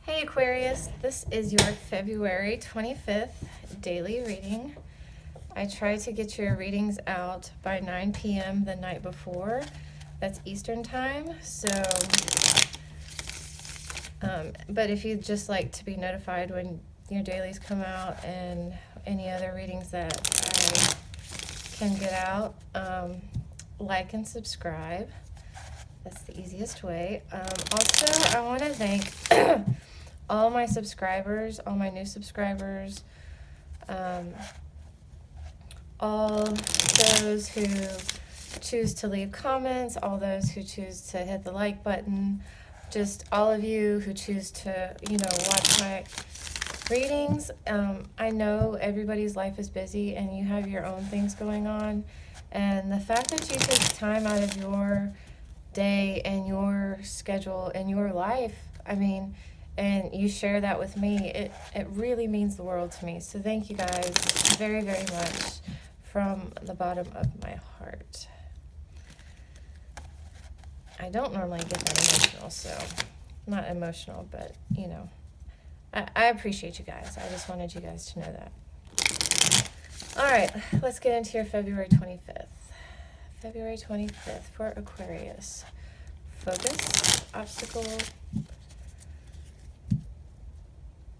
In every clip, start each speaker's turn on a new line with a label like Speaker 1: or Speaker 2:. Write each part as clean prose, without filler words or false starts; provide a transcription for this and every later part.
Speaker 1: Hey Aquarius, this is your February 25th daily reading. I try to get your readings out by 9 p.m. the night before. That's Eastern time. But if you'd just like to be notified when your dailies come out and any other readings that I can get out, like and subscribe. That's the easiest way. Also, I want to thank all my subscribers, all my new subscribers, all those who choose to leave comments, all those who choose to hit the like button, just all of you who choose to, watch my readings. I know everybody's life is busy and you have your own things going on. And the fact that you take time out of your day and your schedule and your life, and you share that with me, it really means the world to me. So thank you guys very, very much from the bottom of my heart. I don't normally get that emotional, so not emotional, but I appreciate you guys. I just wanted you guys to know that. All right, let's get into your February 25th. February 25th for Aquarius. Focus, obstacle,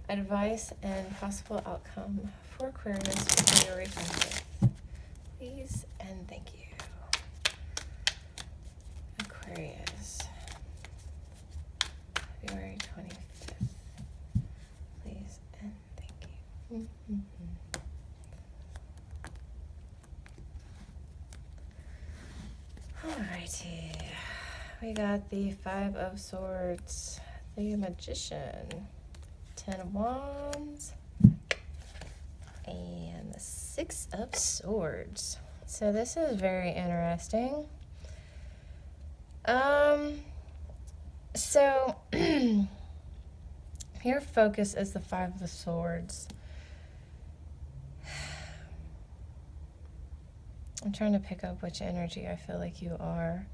Speaker 1: advice, and possible outcome for Aquarius for February 25th. Please and thank you. Aquarius, February 25th. Please and thank you. Alrighty. We got the Five of Swords, the Magician, 10 of Wands, and the Six of Swords. So this is very interesting. So your focus is the Five of Swords. I'm trying to pick up which energy I feel like you are.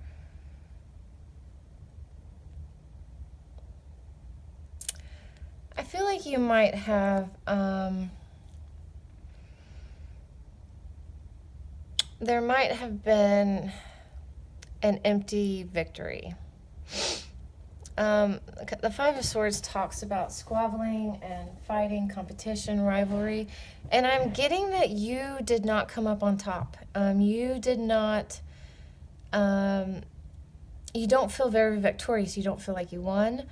Speaker 1: I feel like you might have, there might have been an empty victory. The Five of Swords talks about squabbling and fighting, competition, rivalry, and I'm getting that you did not come up on top. You did not, you don't feel very victorious. You don't feel like you won.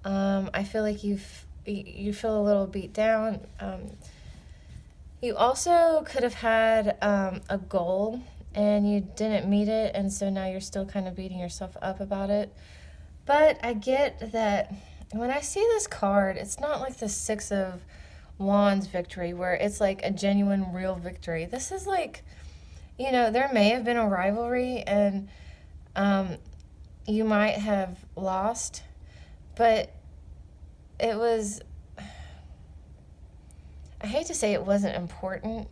Speaker 1: I feel like you feel a little beat down. You also could have had a goal and you didn't meet it, and so now you're still kind of beating yourself up about it. But I get that when I see this card, it's not like the Six of Wands victory where it's like a genuine, real victory. This is like, there may have been a rivalry and you might have lost, but it was, I hate to say it wasn't important,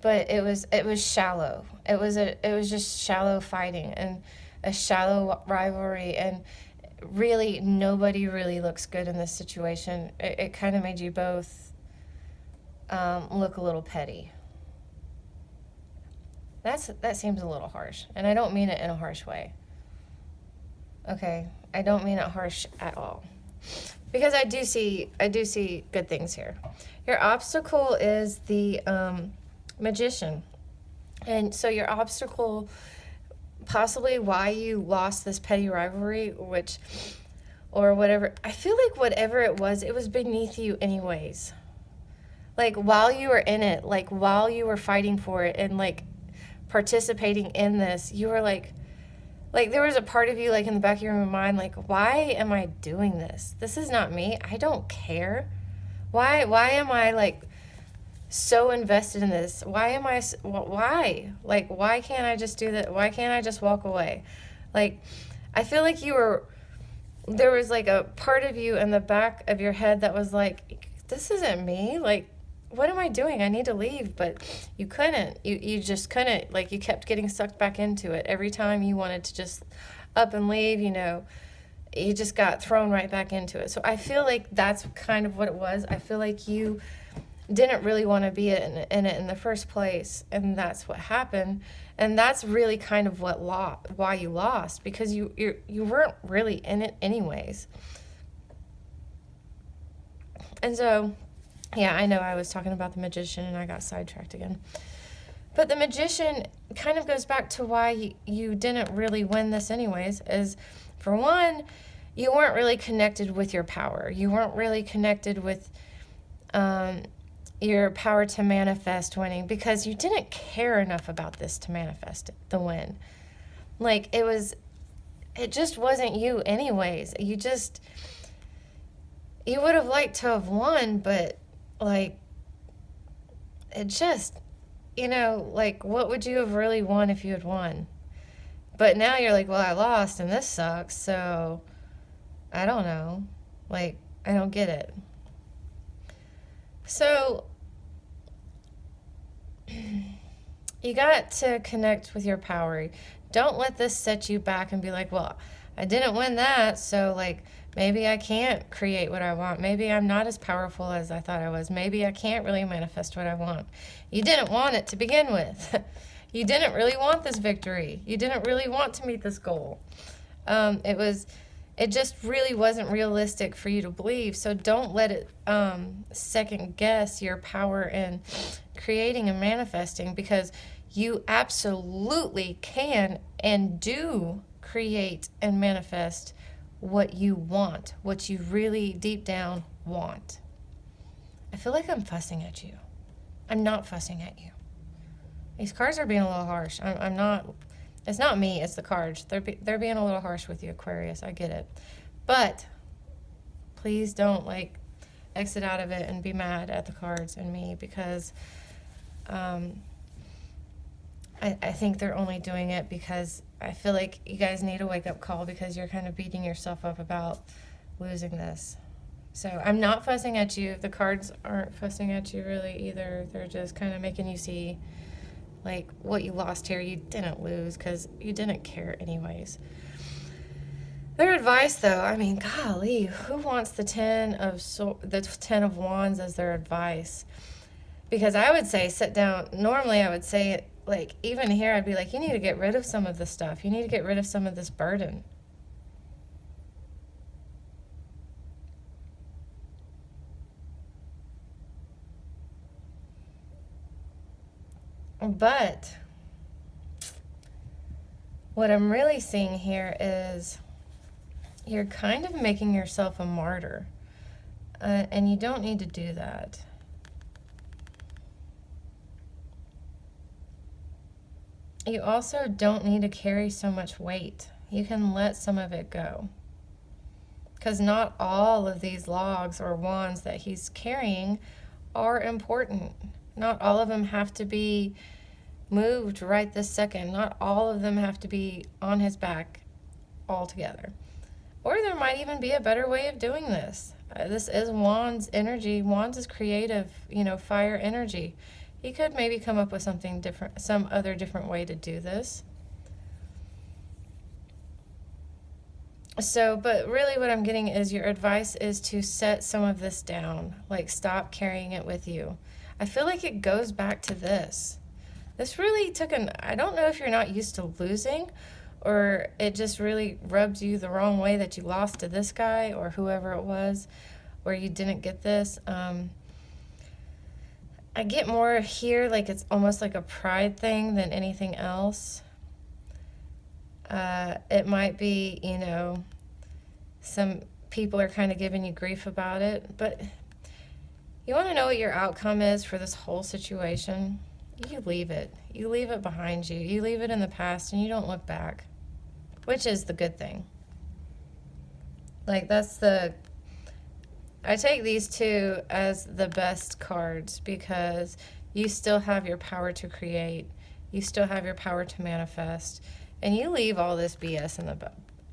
Speaker 1: but it was shallow. It was just shallow fighting and a shallow rivalry, and really nobody really looks good in this situation. It kind of made you both look a little petty. That seems a little harsh, and I don't mean it in a harsh way. Okay, I don't mean it harsh at all, because I do see good things here. Your obstacle is the Magician, and so your obstacle, possibly why you lost this petty rivalry, or whatever. I feel like whatever it was beneath you anyways. Like while you were in it, like while you were fighting for it and like participating in this, you were like there was a part of you like in the back of your mind, like, why am I doing this? This is not me. I don't care. Why am I like so invested in this? Why? Like, why can't I just do that? Why can't I just walk away? Like, I feel like there was like a part of you in the back of your head that was like, this isn't me. Like, what am I doing? I need to leave. But you couldn't. You just couldn't. Like, you kept getting sucked back into it. Every time you wanted to just up and leave, you just got thrown right back into it. So I feel like that's kind of what it was. I feel like you didn't really want to be in it in the first place, and that's what happened. And that's really kind of why you lost, because you weren't really in it anyways. And so, yeah, I know I was talking about the Magician and I got sidetracked again. But the Magician kind of goes back to why you didn't really win this anyways, is, for one, you weren't really connected with your power. You weren't really connected with your power to manifest winning, because you didn't care enough about this to manifest the win. Like, it just wasn't you anyways. You would have liked to have won, but, like, it just, like, what would you have really won if you had won? But now you're like, well, I lost and this sucks, so I don't know. Like, I don't get it. So you got to connect with your power. Don't let this set you back and be like, well, I didn't win that, so, like, maybe I can't create what I want. Maybe I'm not as powerful as I thought I was. Maybe I can't really manifest what I want. You didn't want it to begin with. You didn't really want this victory. You didn't really want to meet this goal. It just really wasn't realistic for you to believe. So don't let it second guess your power in creating and manifesting, because you absolutely can and do create and manifest what you want, what you really deep down want. I feel like I'm fussing at you. I'm not fussing at you. These cards are being a little harsh. I'm not. It's not me. It's the cards. They're being a little harsh with you, Aquarius. I get it, but please don't, like, exit out of it and be mad at the cards and me, because I think they're only doing it because I feel like you guys need a wake-up call, because you're kind of beating yourself up about losing this. So I'm not fussing at you. The cards aren't fussing at you really either. They're just kind of making you see, like, what you lost here. You didn't lose because you didn't care anyways. Their advice, though, I mean, golly, who wants the 10 of Wands as their advice? Because I would say sit down. Normally I would say, like, even here I'd be like, you need to get rid of some of this stuff. You need to get rid of some of this burden. But what I'm really seeing here is you're kind of making yourself a martyr. And you don't need to do that. You also don't need to carry so much weight. You can let some of it go. Because not all of these logs or wands that he's carrying are important. Not all of them have to be moved right this second. Not all of them have to be on his back altogether. Or there might even be a better way of doing this. This is Wands energy. Wands is creative, fire energy. He could maybe come up with something different, some other different way to do this. So, but really what I'm getting is your advice is to set some of this down. Like, stop carrying it with you. I feel like it goes back to this. This really took I don't know if you're not used to losing, or it just really rubs you the wrong way that you lost to this guy or whoever it was, or you didn't get this. I get more here, like it's almost like a pride thing than anything else. It might be, some people are kind of giving you grief about it, but you want to know what your outcome is for this whole situation? You leave it. You leave it behind you. You leave it in the past and you don't look back, which is the good thing. Like, I take these two as the best cards, because you still have your power to create. You still have your power to manifest. And you leave all this BS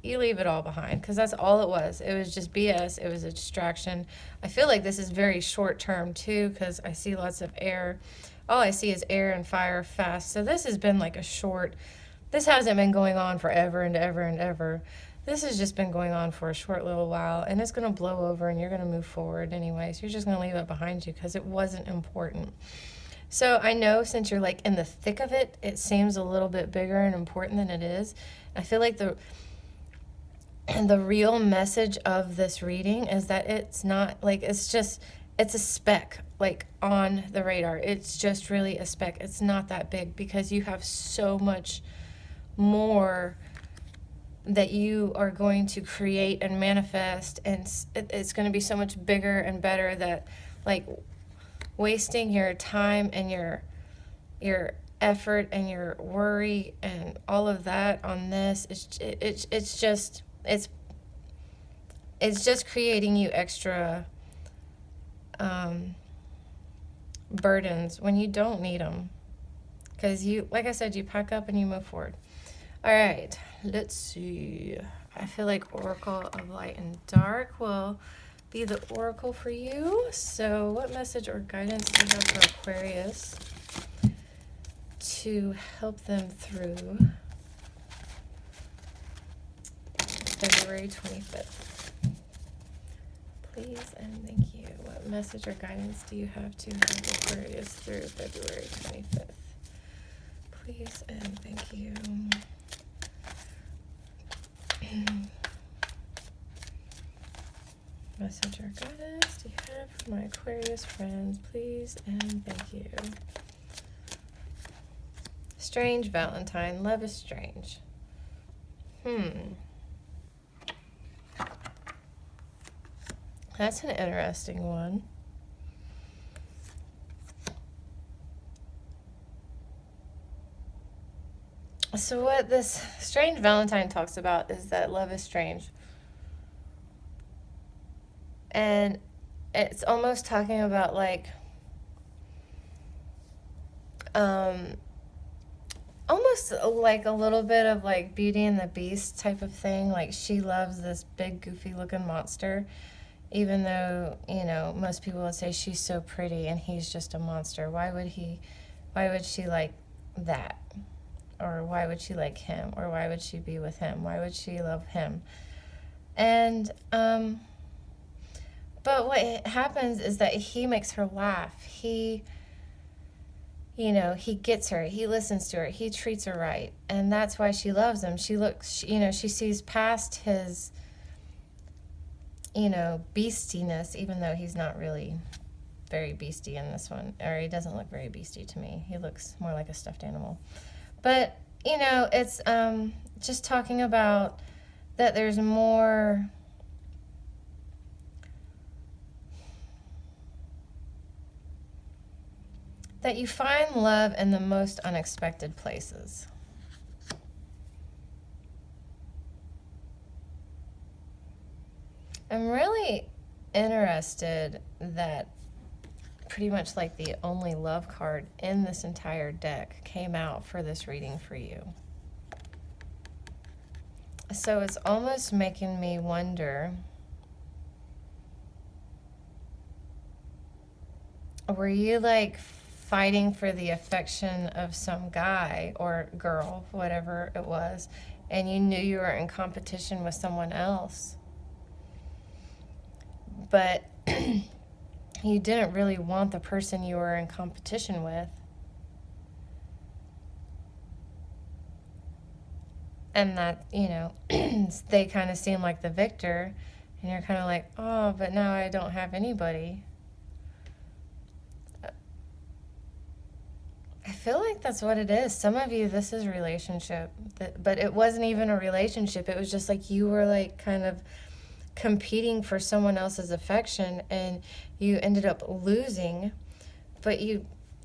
Speaker 1: you leave it all behind, because that's all it was. It was just BS. It was a distraction. I feel like this is very short term too, because I see lots of air. All I see is air and fire fast. So this has been like this hasn't been going on forever and ever and ever. this has just been going on for a short little while, and it's going to blow over, and you're going to move forward anyways. You're just going to leave it behind you because it wasn't important. So I know since you're like in the thick of it, it seems a little bit bigger and important than it is. I feel like the real message of this reading is that it's not like, it's a speck like on the radar. It's just really a speck. It's not that big because you have so much more that you are going to create and manifest, and it's going to be so much bigger and better that like wasting your time and your effort and your worry and all of that on this it's just creating you extra burdens when you don't need them, because you, like I said, you pack up and you move forward. All right, let's see. I feel like Oracle of Light and Dark will be the oracle for you. So what message or guidance do you have for Aquarius to help them through February 25th? Please and thank you. What message or guidance do you have to help Aquarius through February 25th? Please and thank you. Message or guidance do you have for my Aquarius friends? Please and thank you. Strange Valentine. Love is strange. That's an interesting one. So what this Strange Valentine talks about is that love is strange. And it's almost talking about like almost like a little bit of like Beauty and the Beast type of thing. Like she loves this big goofy looking monster, even though, you know, most people would say she's so pretty and he's just a monster. Why would she like that? Or why would she like him? Or why would she be with him? Why would she love him? And but what happens is that he makes her laugh. He, you know, he gets her, he listens to her, he treats her right. And that's why she loves him. She looks, you know, she sees past his, you know, beastiness, even though he's not really very beastie in this one. Or he doesn't look very beastie to me. He looks more like a stuffed animal. But, you know, it's just talking about that there's more... that you find love in the most unexpected places. I'm really interested that pretty much like the only love card in this entire deck came out for this reading for you. So it's almost making me wonder, were you like fighting for the affection of some guy or girl, whatever it was, and you knew you were in competition with someone else, but you didn't really want the person you were in competition with, and that, you know, they kind of seem like the victor, and you're kind of like, oh, but now I don't have anybody. I feel like that's what it is. Some of you, this is a relationship, but it wasn't even a relationship. It was just like you were like kind of competing for someone else's affection, and you ended up losing, but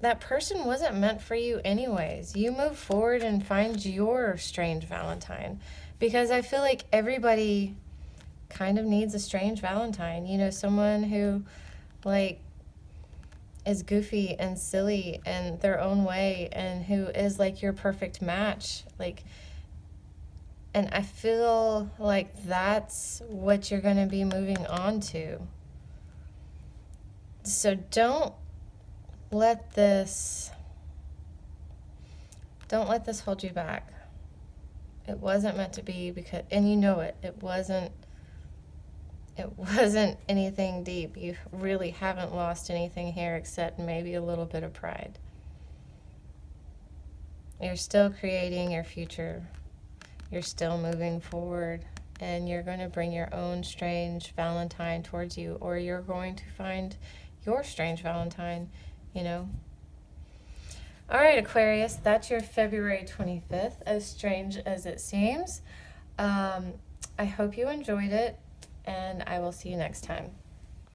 Speaker 1: that person wasn't meant for you anyways. You move forward and find your strange Valentine, because I feel like everybody kind of needs a strange Valentine. You know, someone who like is goofy and silly in their own way, and who is like your perfect match. Like, and I feel like that's what you're going to be moving on to. So don't let this hold you back. It wasn't meant to be, because, and you know it. It wasn't anything deep. You really haven't lost anything here except maybe a little bit of pride. You're still creating your future. You're still moving forward, and you're going to bring your own strange Valentine towards you, or you're going to find your strange Valentine, you know. All right, Aquarius, that's your February 25th, as strange as it seems. I hope you enjoyed it, and I will see you next time.